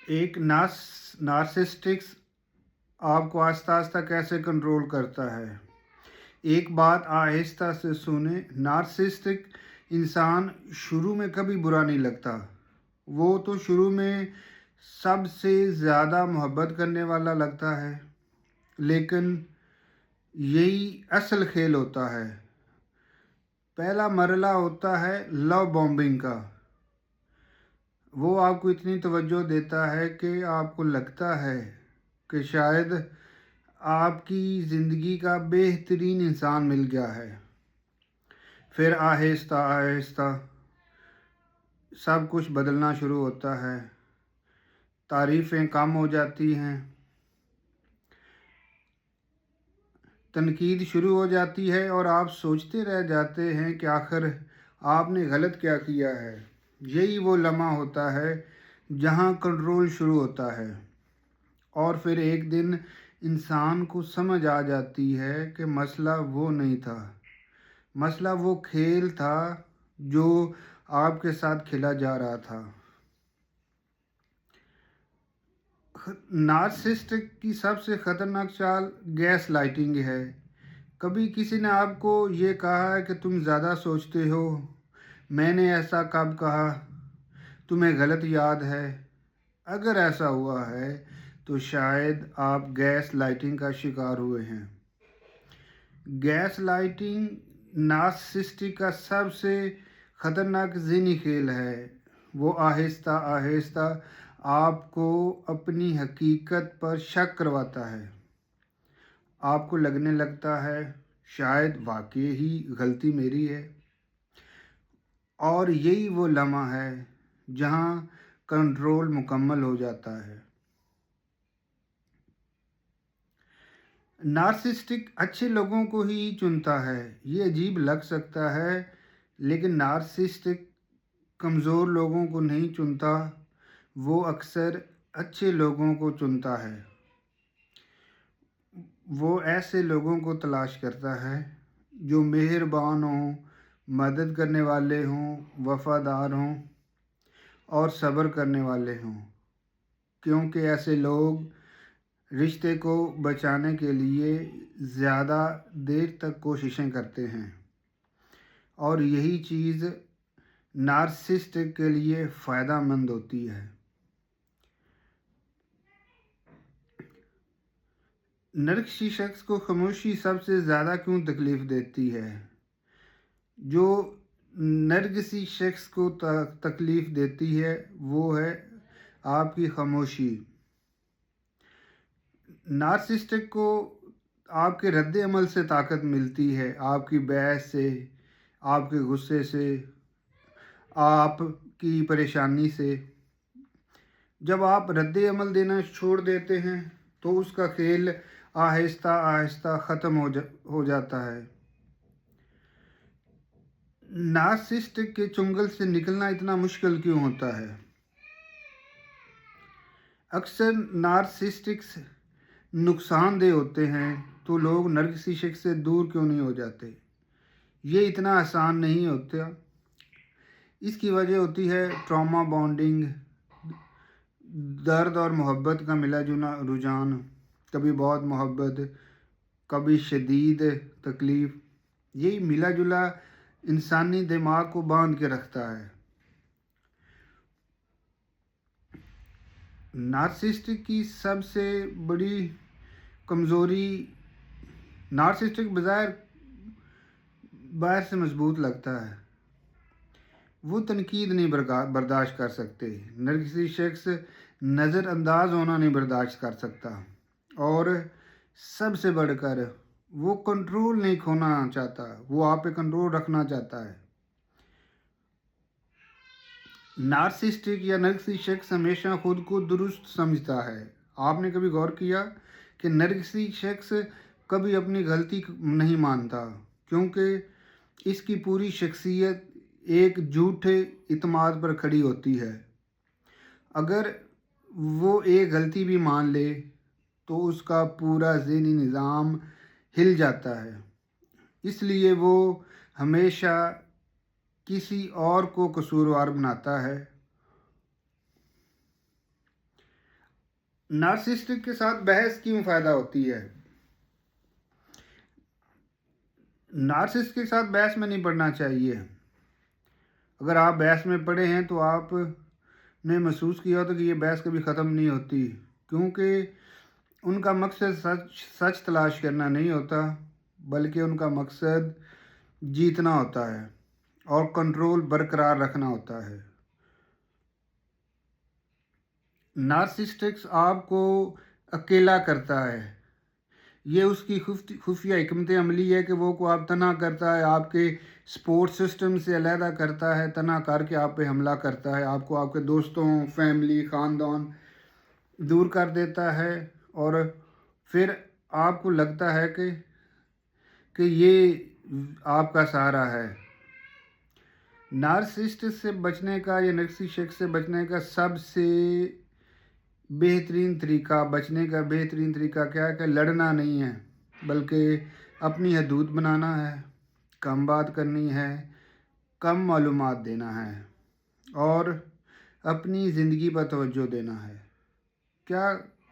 ایک नार्सिसिस्टिक्स आपको आहिस्ता आहिस्ता कैसे कंट्रोल करता है। एक बात आहिस्ता से सुने। नार्सिसिस्टिक इंसान शुरू में कभी बुरा नहीं लगता। वो तो शुरू में सबसे ज़्यादा मोहब्बत करने वाला लगता है, लेकिन यही असल खेल होता है। पहला मरला होता है लव बॉम्बिंग का। वो आपको इतनी तवज्जो देता है कि आपको लगता है कि शायद आपकी ज़िंदगी का बेहतरीन इंसान मिल गया है। फिर आहिस्ता आहिस्ता सब कुछ बदलना शुरू होता है। तारीफ़ें कम हो जाती हैं, तनकीद शुरू हो जाती है और आप सोचते रह जाते हैं कि आखिर आपने गलत क्या किया है। यही वो लम्हा होता है जहाँ कंट्रोल शुरू होता है। और फिर एक दिन इंसान को समझ आ जाती है कि मसला वो नहीं था, मसला वो खेल था जो आपके साथ खेला जा रहा था। नार्सिसिस्टिक की सबसे ख़तरनाक चाल गैस लाइटिंग है। कभी किसी ने आपको ये कहा है कि तुम ज़्यादा सोचते हो, मैंने ऐसा कब कहा, तुम्हें गलत याद है। अगर ऐसा हुआ है तो शायद आप गैस लाइटिंग का शिकार हुए हैं। गैस लाइटिंग नार्सिसिस्टिक का सबसे ख़तरनाक ज़हनी खेल है। वो आहिस्ता आहिस्ता आपको अपनी हकीकत पर शक करवाता है। आपको लगने लगता है शायद वाकई ही गलती मेरी है। और यही वो लम्हा है जहाँ कंट्रोल मुकम्मल हो जाता है। नार्सिसिस्टिक अच्छे लोगों को ही चुनता है। ये अजीब लग सकता है, लेकिन नार्सिसिस्टिक कमज़ोर लोगों को नहीं चुनता, वो अक्सर अच्छे लोगों को चुनता है। वो ऐसे लोगों को तलाश करता है जो मेहरबान हों, मदद करने वाले हों, वफ़ादार हों और सब्र करने वाले हों, क्योंकि ऐसे लोग रिश्ते को बचाने के लिए ज़्यादा देर तक कोशिशें करते हैं। और यही चीज़ नार्सिसिस्ट के लिए फ़ायदेमंद होती है। नरकिसी शख्स को खामोशी सबसे ज़्यादा क्यों तकलीफ़ देती है? जो नरगिसी शख्स को तकलीफ़ देती है वो है आपकी खामोशी। नार्सिसिस्टिक को आपके रद्द अमल से ताकत मिलती है, आपकी बहस से, आपके गुस्से से, आपकी परेशानी से। जब आप रद्द अमल देना छोड़ देते हैं तो उसका खेल आहिस्ता आहिस्ता ख़त्म हो जाता है। नार्सिसिस्टिक के चुंगल से निकलना इतना मुश्किल क्यों होता है? अक्सर नार्सिसिस्टिक्स नुकसानदेह होते हैं तो लोग नरकिसी से दूर क्यों नहीं हो जाते? ये इतना आसान नहीं होता। इसकी वजह होती है ट्रॉमा बॉन्डिंग, दर्द और मोहब्बत का मिला जुला रुझान। कभी बहुत मोहब्बत, कभी शदीद तकलीफ़। यही मिला जुला इंसानी दिमाग को बांध के रखता है। नार्सिसिस्टिक की सबसे बड़ी कमज़ोरी, नार्सिसिस्टिक बाहर से मजबूत लगता है, वो तनकीद नहीं बर्दाश्त कर सकते। नरगिसी शख्स नज़रअंदाज होना नहीं बर्दाश्त कर सकता, और सबसे बढ़कर वो कंट्रोल नहीं खोना चाहता, वो आप पे कंट्रोल रखना चाहता है। नार्सिसिस्टिक या नरगिसी शख्स हमेशा खुद को दुरुस्त समझता है। आपने कभी गौर किया कि नरगिसी शख्स कभी अपनी गलती नहीं मानता, क्योंकि इसकी पूरी शख्सियत एक झूठे इत्मीनान पर खड़ी होती है। अगर वो एक गलती भी मान ले तो उसका पूरा ज़हनी निज़ाम हिल जाता है। इसलिए वो हमेशा किसी और को कसूरवार बनाता है। नार्सिसिस्टिक के साथ बहस क्यों फ़ायदा होती है? नार्सिसिस्ट के साथ बहस में नहीं पड़ना चाहिए। अगर आप बहस में पड़े हैं तो आपने महसूस किया होता कि ये बहस कभी ख़त्म नहीं होती, क्योंकि उनका मकसद सच तलाश करना नहीं होता, बल्कि उनका मकसद जीतना होता है और कंट्रोल बरकरार रखना होता है। नार्सिसिस्टिक्स आपको अकेला करता है। ये उसकी खुफिया हिकमत अमली है कि वो को आप तना करता है, आपके सपोर्ट सिस्टम से अलहदा करता है, तना करके आप पे हमला करता है, आपको आपके दोस्तों, फैमिली, ख़ानदान दूर कर देता है और फिर आपको लगता है कि ये आपका सहारा है। नार्सिसिस्ट से बचने का या नार्सिसिस्ट से बचने का सबसे बेहतरीन तरीका, बचने का बेहतरीन तरीका क्या है कि लड़ना नहीं है, बल्कि अपनी हदूद बनाना है, कम बात करनी है, कम मालूमात देना है और अपनी ज़िंदगी पर तवज्जो देना है। क्या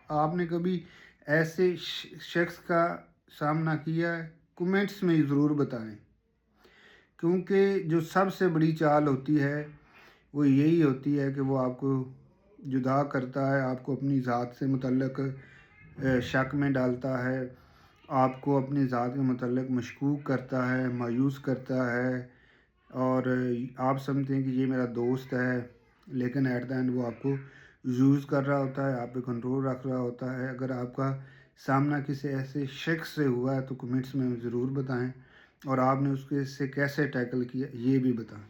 आपने कभी ऐसे शख्स का सामना किया है? कमेंट्स में ज़रूर बताएं, क्योंकि जो सबसे बड़ी चाल होती है वो यही होती है कि वो आपको जुदा करता है, आपको अपनी ज़ात से मुतल्लक शक में डालता है, आपको अपनी ज़ात के मुतल्लक मशकूक करता है, मायूस करता है और आप समझते हैं कि ये मेरा दोस्त है, लेकिन एट द एंड वो आपको यूज़ कर रहा होता है, आप पे कंट्रोल रख रहा होता है। अगर आपका सामना किसी ऐसे शख्स से हुआ है तो कमेंट्स में ज़रूर बताएं और आपने उसके से कैसे टैकल किया ये भी बताएं।